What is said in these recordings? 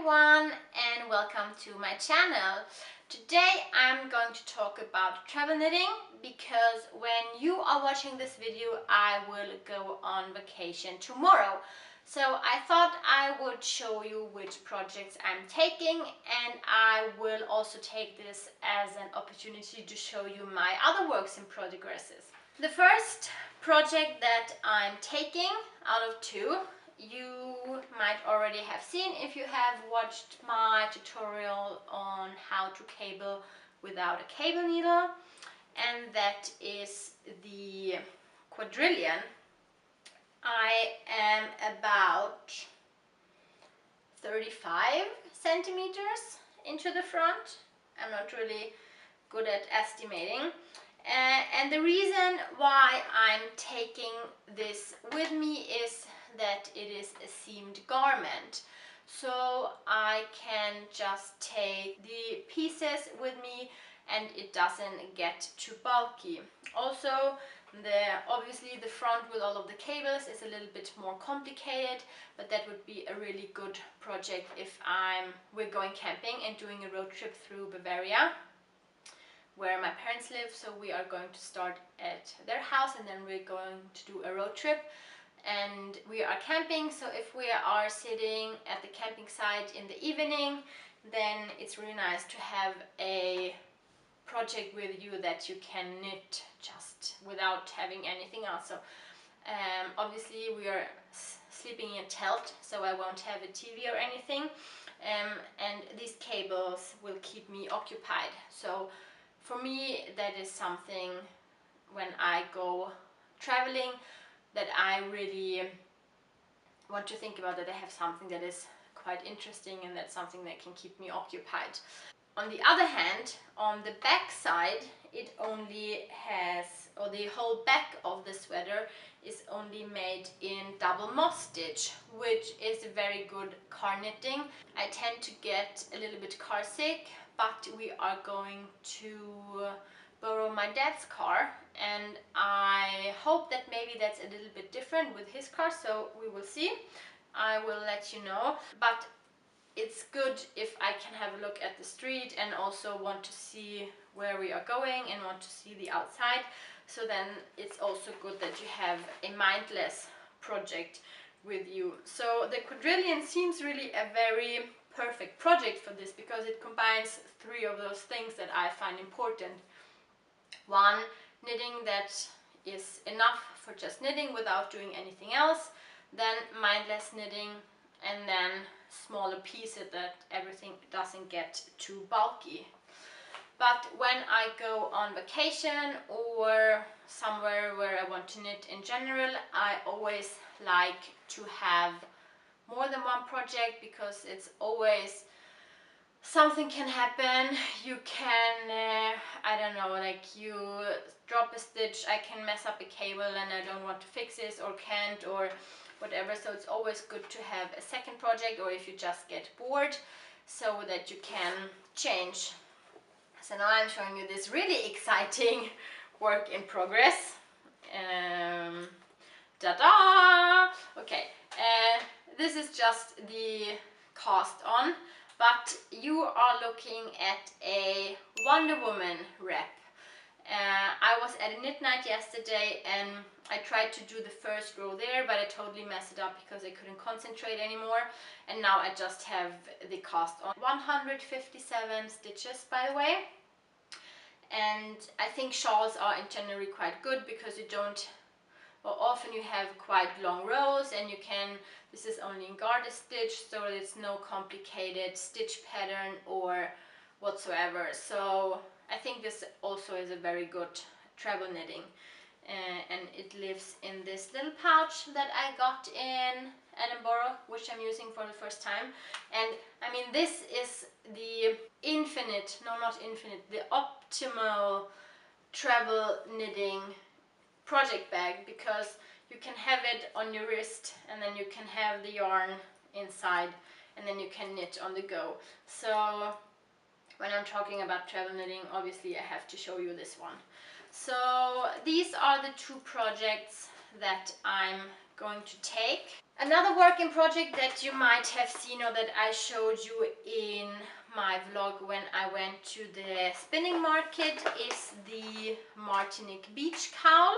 everyone and welcome to my channel. Today I'm going to talk about travel knitting because when you are watching this video I will go on vacation tomorrow. So I thought I would show you which projects I'm taking, and I will also take this as an opportunity to show you my other works in progresses. The first project that I'm taking out of two you might already have seen if you have watched my tutorial on how to cable without a cable needle, and that is the Quadrillion. I am about 35 centimeters into the front. I'm not really good at estimating. And the reason why I'm taking this with me is that it is a seamed garment. So I can just take the pieces with me and it doesn't get too bulky. Also, obviously the front with all of the cables is a little bit more complicated, but that would be a really good project if we're going camping and doing a road trip through Bavaria, where my parents live. So we are going to start at their house and then we're going to do a road trip, and we are camping. So if we are sitting at the camping site in the evening, then it's really nice to have a project with you that you can knit just without having anything else. So obviously we are sleeping in a tent, so I won't have a TV or anything, and these cables will keep me occupied. So for me that is something, when I go traveling, that I really want to think about, that I have something that is quite interesting and that's something that can keep me occupied. On the other hand, on the back side, it only has, or the whole back of the sweater is only made in double moss stitch, which is a very good car knitting. I tend to get a little bit car sick, but we are going to borrow my dad's car, and I hope that maybe that's a little bit different with his car, so we will see. I will let you know. But it's good if I can have a look at the street and also want to see where we are going and want to see the outside. So then it's also good that you have a mindless project with you. So the Quadrillion seems really a very perfect project for this, because it combines three of those things that I find important. One, knitting that is enough for just knitting without doing anything else. Then mindless knitting, and then smaller pieces that everything doesn't get too bulky. But when I go on vacation or somewhere where I want to knit in general, I always like to have more than one project, because it's always something can happen. You can, I don't know, like you drop a stitch, I can mess up a cable and I don't want to fix this or can't or whatever. So it's always good to have a second project, or if you just get bored, so that you can change. So now I'm showing you this really exciting work in progress. Ta-da! Okay, this is just the cast on, but you are looking at a Wonder Woman wrap. I was at a knit night yesterday and I tried to do the first row there, but I totally messed it up because I couldn't concentrate anymore. And now I just have the cast on. 157 stitches, by the way. And I think shawls are in general quite good, because you don't, well, often you have quite long rows, and you can, this is only in garter stitch, so it's no complicated stitch pattern or whatsoever. So I think this also is a very good travel knitting, and it lives in this little pouch that I got in Edinburgh, which I'm using for the first time. And I mean, this is the infinite, no not infinite, the optimal travel knitting project bag, because you can have it on your wrist and then you can have the yarn inside and then you can knit on the go. So when I'm talking about travel knitting, obviously I have to show you this one. So these are the two projects that I'm going to take. Another working project that you might have seen or that I showed you in my vlog when I went to the spinning market is the Martinique beach cowl,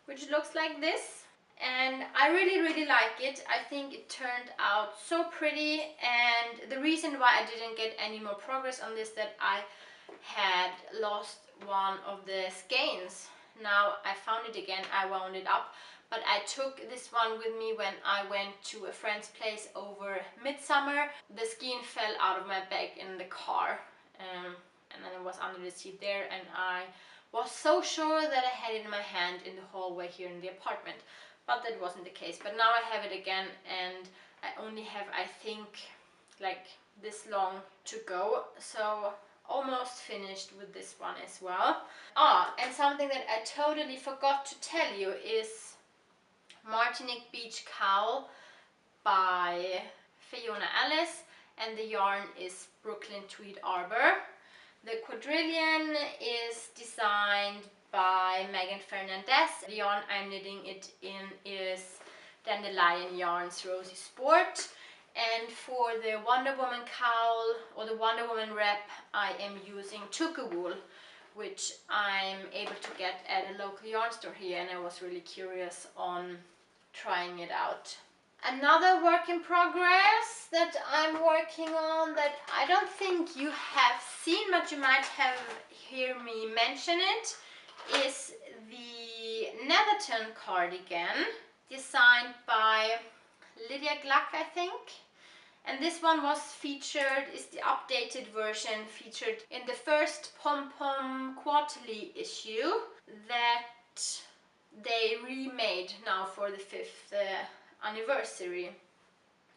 which looks like this. And I really like it. I think it turned out so pretty, and the reason why I didn't get any more progress on this, that I had lost one of the skeins. Now I found it again, I wound it up, but I took this one with me when I went to a friend's place over midsummer. The skein fell out of my bag in the car, and then it was under the seat there, and I was so sure that I had it in my hand in the hallway here in the apartment, but that wasn't the case. But now I have it again, and I only have, I think, like this long to go, so almost finished with this one as well. And something that I totally forgot to tell you is Martinique Beach Cowl by Fiona Alice, and the yarn is Brooklyn Tweed Arbor. The Quadrillion is designed by Megan Fernandez. The yarn I'm knitting it in is Dandelion Yarns Rosy Sport. And for the Wonder Woman cowl or the Wonder Woman wrap, I am using Tuku wool, which I'm able to get at a local yarn store here, and I was really curious on trying it out. Another work in progress that I'm working on that I don't think you have seen, but you might have heard me mention it, is the Netherton cardigan, designed by Lydia Gluck, I think. And this one was featured, is the updated version, featured in the first Pom Pom quarterly issue that they remade now for the 5th anniversary.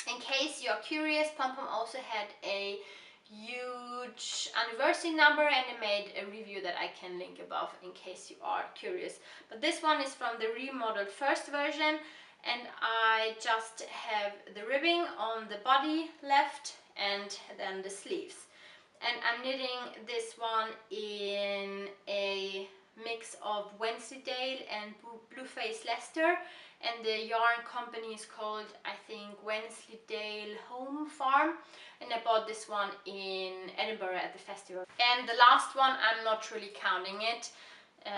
In case you're curious, Pom Pom also had a huge anniversary number, and they made a review that I can link above in case you are curious. But this one is from the remodeled first version, and I just have the ribbing on the body left and then the sleeves. And I'm knitting this one in a mix of Wensleydale and Blueface Leicester, and the yarn company is called, I think, Wensleydale Home Farm, and I bought this one in Edinburgh at the festival. And the last one, I'm not really counting it,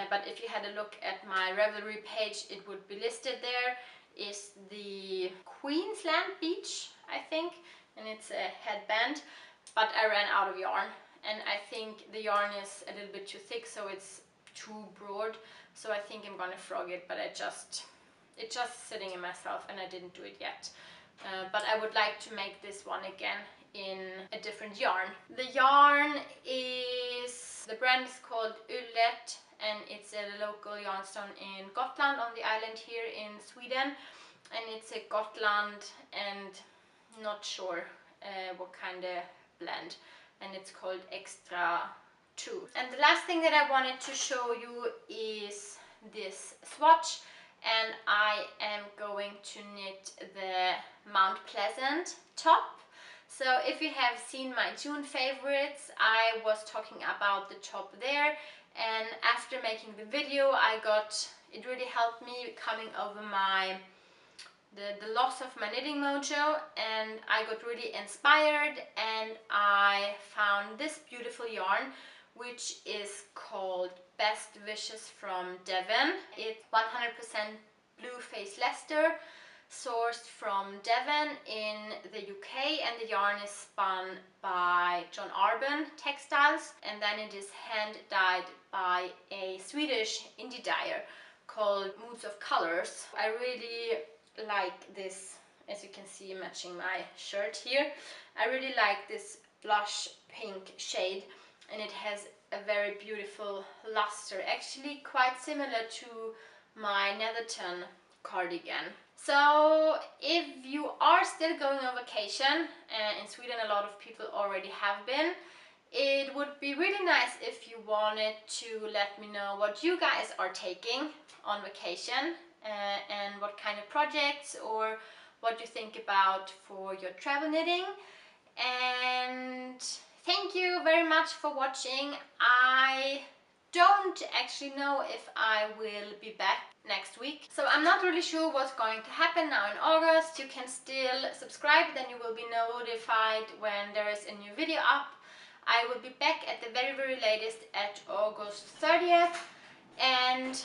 but if you had a look at my Ravelry page, it would be listed there, is the Queensland Beach, I think, and it's a headband, but I ran out of yarn, and I think the yarn is a little bit too thick, so it's too broad, so I think I'm gonna frog it, but it's just sitting in myself and I didn't do it yet. But I would like to make this one again in a different yarn. The yarn is, the brand is called Ullet, and it's a local yarn store in Gotland, on the island here in Sweden, and it's a Gotland and not sure what kind of blend, and it's called Extra 2. And the last thing that I wanted to show you is this swatch, and I am going to knit the Mount Pleasant top. So if you have seen my June favorites, I was talking about the top there, and after making the video it really helped me coming over the loss of my knitting mojo, and I got really inspired, and I found this beautiful yarn, which is called Best Wishes from Devon. It's 100% Blueface Leicester, sourced from Devon in the UK, and the yarn is spun by John Arben Textiles, and then it is hand dyed by a Swedish indie dyer called Moods of Colors. I really like this, as you can see matching my shirt here. I really like this blush pink shade, and it has a very beautiful luster, actually quite similar to my Netherton cardigan. So if you are still going on vacation, in Sweden a lot of people already have been, it would be really nice if you wanted to let me know what you guys are taking on vacation, and what kind of projects or what you think about for your travel knitting. And thank you very much for watching. I don't actually know if I will be back next week. So I'm not really sure what's going to happen now in August. You can still subscribe, then you will be notified when there is a new video up. I will be back at the very latest at August 30th, and